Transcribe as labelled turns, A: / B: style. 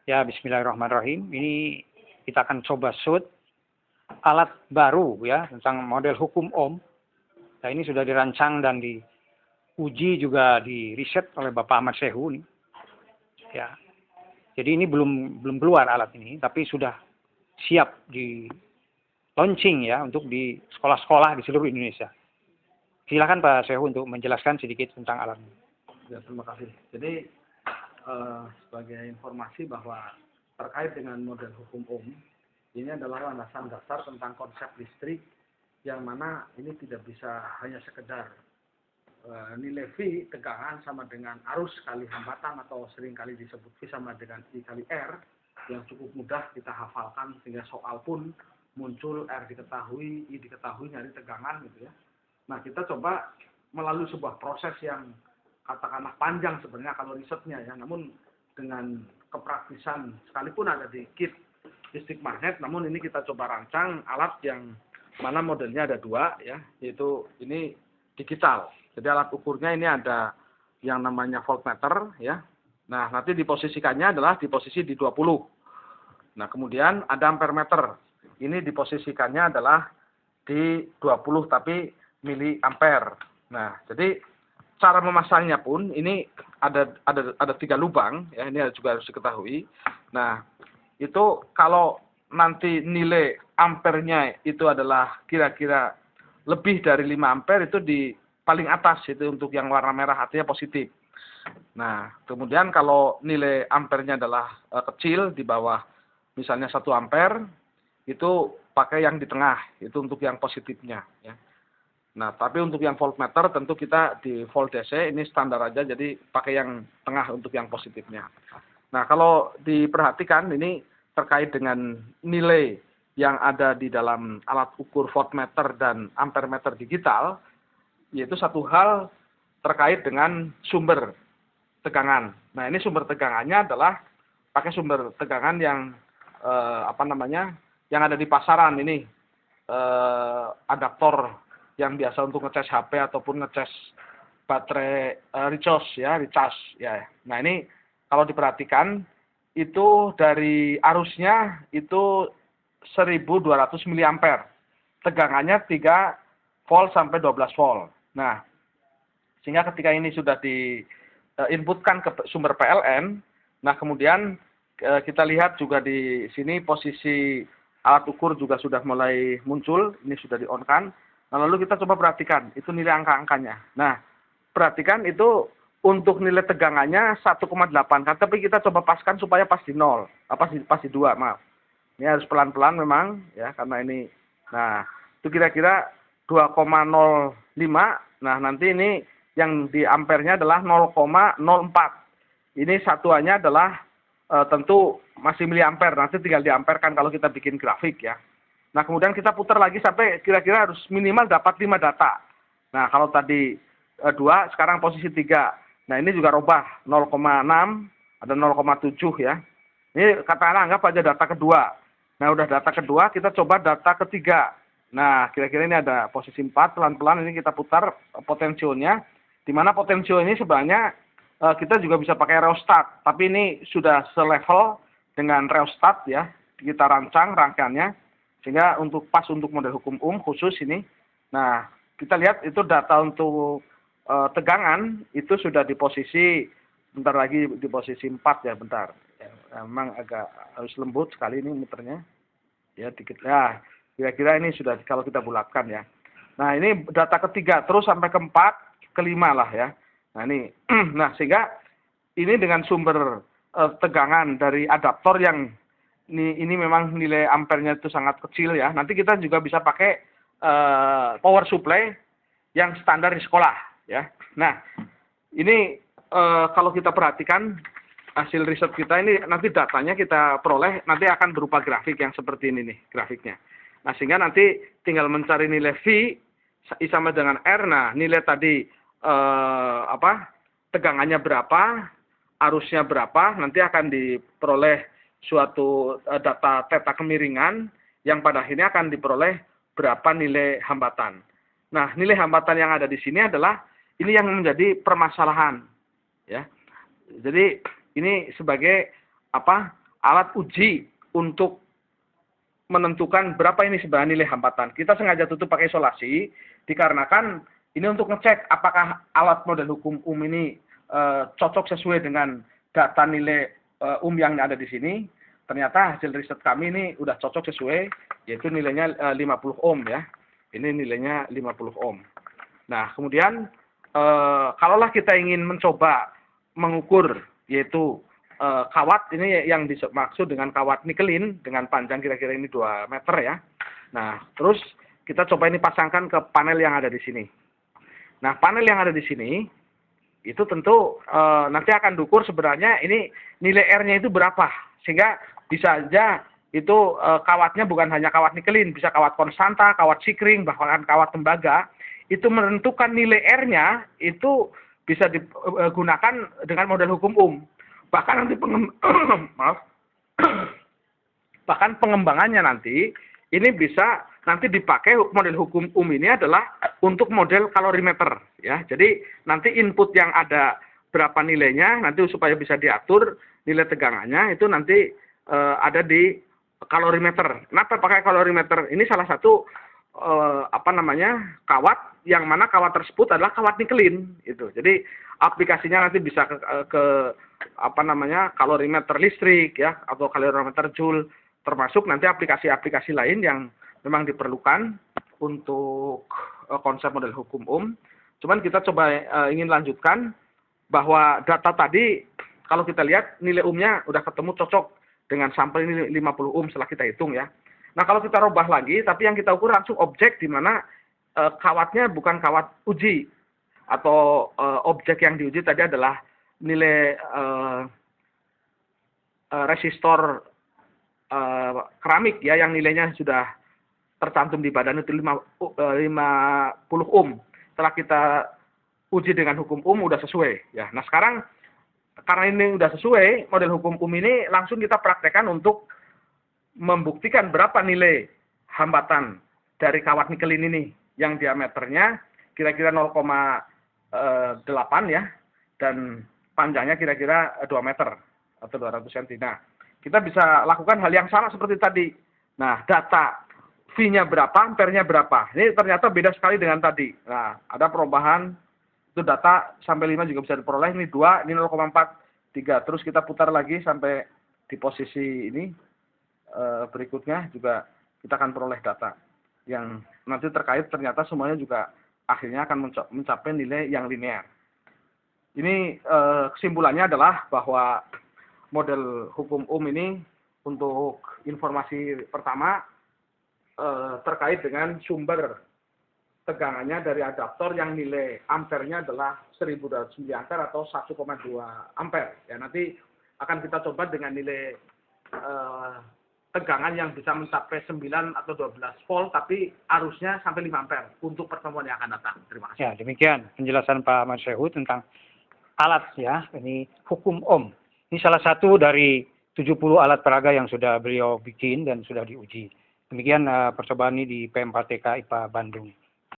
A: Ya, bismillahirrahmanirrahim. Ini kita akan coba shoot alat baru ya tentang model hukum Ohm. Nah, ini sudah dirancang dan diuji juga di riset oleh Bapak Ahmad Sehu nih. Ya. Jadi ini belum keluar alat ini, tapi sudah siap di launching ya untuk di sekolah-sekolah di seluruh Indonesia. Silakan Pak Sehu untuk menjelaskan sedikit tentang alat ini.
B: Ya, terima kasih. Jadi sebagai informasi bahwa terkait dengan model hukum Ohm, ini adalah landasan dasar tentang konsep listrik yang mana ini tidak bisa hanya sekedar nilai V tegangan sama dengan arus kali hambatan atau seringkali disebut V sama dengan I kali R yang cukup mudah kita hafalkan sehingga soal pun muncul R diketahui, I diketahui, nyari tegangan gitu ya. Nah, kita coba melalui sebuah proses yang katakanlah panjang sebenarnya kalau risetnya ya, namun dengan kepraktisan sekalipun ada di kit listrik magnet, namun ini kita coba rancang alat yang mana modelnya ada dua ya, yaitu ini digital. Jadi alat ukurnya ini ada yang namanya voltmeter ya. Nah, nanti diposisikannya adalah di posisi di 20. Nah, kemudian ada ampermeter. Ini diposisikannya adalah di 20 tapi miliampere. Nah, jadi cara memasangnya pun ini ada 3 lubang ya, ini juga harus diketahui. Nah, itu kalau nanti nilai ampernya itu adalah kira-kira lebih dari 5 ampere itu di paling atas itu untuk yang warna merah artinya positif. Nah, kemudian kalau nilai ampernya adalah kecil di bawah misalnya 1 ampere itu pakai yang di tengah, itu untuk yang positifnya ya. Nah, tapi untuk yang voltmeter tentu kita di volt DC ini standar aja, jadi pakai yang tengah untuk yang positifnya. Nah, kalau diperhatikan ini terkait dengan nilai yang ada di dalam alat ukur voltmeter dan ampermeter digital, yaitu satu hal terkait dengan sumber tegangan. Nah, ini sumber tegangannya adalah pakai sumber tegangan yang yang ada di pasaran ini, adaptor yang biasa untuk ngecas HP ataupun ngecas baterai recharge ya. Nah, ini kalau diperhatikan itu dari arusnya itu 1200 miliampere. Tegangannya 3 volt sampai 12 volt. Nah, sehingga ketika ini sudah diinputkan ke sumber PLN, nah kemudian kita lihat juga di sini posisi alat ukur juga sudah mulai muncul, ini sudah di-on-kan. Nah, lalu kita coba perhatikan, itu nilai angka-angkanya. Nah, perhatikan itu untuk nilai tegangannya 1,8 kan, tapi kita coba paskan supaya pas di 0, pas di 2, maaf. Ini harus pelan-pelan memang, ya, karena ini, nah, itu kira-kira 2,05, nah nanti ini yang di ampernya adalah 0,04. Ini satuannya adalah tentu masih miliampere, nanti tinggal diamperkan kalau kita bikin grafik ya. Nah, kemudian kita putar lagi sampai kira-kira harus minimal dapat 5 data. Nah, kalau tadi 2, sekarang posisi 3. Nah, ini juga robah 0,6, ada 0,7 ya. Ini katakanlah anggap aja data kedua. Nah, udah data kedua, kita coba data ketiga. Nah, kira-kira ini ada posisi 4, pelan-pelan ini kita putar potensionya. Di mana potensio ini sebenarnya kita juga bisa pakai rheostat, tapi ini sudah selevel dengan rheostat ya. Kita rancang rangkaiannya. Sehingga pas untuk model hukum Ohm khusus ini, nah kita lihat itu data untuk tegangan itu sudah di posisi, bentar lagi di posisi 4 ya, bentar. Ya, memang agak harus lembut sekali ini muternya. Ya dikit ya, kira-kira ini sudah kalau kita bulatkan ya. Nah, ini data ketiga terus sampai ke-4, ke-5 lah ya. Nah, ini nah sehingga ini dengan sumber tegangan dari adaptor yang ini memang nilai ampernya itu sangat kecil ya. Nanti kita juga bisa pakai power supply yang standar di sekolah ya. Nah, ini kalau kita perhatikan hasil riset kita ini nanti datanya kita peroleh nanti akan berupa grafik yang seperti ini nih grafiknya. Nah, sehingga nanti tinggal mencari nilai V I sama dengan R. Nah, nilai tadi tegangannya berapa, arusnya berapa, nanti akan diperoleh suatu data teta kemiringan yang pada akhirnya akan diperoleh berapa nilai hambatan. Nah, nilai hambatan yang ada di sini adalah ini yang menjadi permasalahan ya. Jadi ini sebagai alat uji untuk menentukan berapa ini sebenarnya nilai hambatan. Kita sengaja tutup pakai isolasi dikarenakan ini untuk ngecek apakah alat model hukum ini cocok sesuai dengan data nilai yang ada di sini. Ternyata hasil riset kami ini udah cocok sesuai, yaitu nilainya 50 ohm ya. Ini nilainya 50 ohm. Nah, kemudian kalaulah kita ingin mencoba mengukur, yaitu kawat ini yang dimaksud dengan kawat nikelin dengan panjang kira-kira ini 2 meter ya. Nah, terus kita coba ini pasangkan ke panel yang ada di sini. Nah, panel yang ada di sini itu tentu nanti akan diukur sebenarnya ini nilai R-nya itu berapa. Sehingga bisa saja itu kawatnya bukan hanya kawat nikelin, bisa kawat konstanta, kawat sikring, bahkan kawat tembaga. Itu menentukan nilai R-nya itu bisa digunakan dengan model hukum Bahkan nanti bahkan pengembangannya nanti ini bisa nanti dipakai model hukum ini adalah untuk model kalorimeter ya. Jadi nanti input yang ada berapa nilainya nanti supaya bisa diatur nilai tegangannya itu nanti ada di kalorimeter. Kenapa pakai kalorimeter? Ini salah satu kawat yang mana kawat tersebut adalah kawat nikelin itu. Jadi aplikasinya nanti bisa ke kalorimeter listrik ya atau kalorimeter joule, termasuk nanti aplikasi-aplikasi lain yang memang diperlukan untuk konsep model hukum Cuman kita coba ingin lanjutkan bahwa data tadi kalau kita lihat nilai nya udah ketemu cocok dengan sampel ini 50 setelah kita hitung ya. Nah, kalau kita rubah lagi, tapi yang kita ukur langsung objek di mana kawatnya bukan kawat uji atau objek yang diuji tadi adalah nilai resistor keramik ya yang nilainya sudah tercantum di badan itu 50 ohm. Setelah kita uji dengan hukum udah sesuai ya. Nah, sekarang karena ini udah sesuai model hukum ini langsung kita praktekkan untuk membuktikan berapa nilai hambatan dari kawat nikelin ini yang diameternya kira-kira 0,8 ya dan panjangnya kira-kira 2 meter atau 200 cm. Nah, kita bisa lakukan hal yang sama seperti tadi. Nah, data V-nya berapa, ampere-nya berapa. Ini ternyata beda sekali dengan tadi. Nah, ada perubahan itu data sampai 5 juga bisa diperoleh. Ini 2, ini 0,4, 3. Terus kita putar lagi sampai di posisi ini. Berikutnya juga kita akan peroleh data yang nanti terkait ternyata semuanya juga akhirnya akan mencapai nilai yang linear. Ini kesimpulannya adalah bahwa model hukum ini untuk informasi pertama terkait dengan sumber tegangannya dari adaptor yang nilai ampernya adalah 1200 mA atau 1,2 ampere. Ya, nanti akan kita coba dengan nilai tegangan yang bisa mencapai 9 atau 12 volt tapi arusnya sampai 5 ampere untuk pertemuan yang akan datang. Terima kasih.
A: Ya, demikian penjelasan Pak Ahmad Syahud tentang alat ya, ini hukum Ini salah satu dari 70 alat peraga yang sudah beliau bikin dan sudah diuji. Demikian percobaan ini di PM4TK IPA Bandung.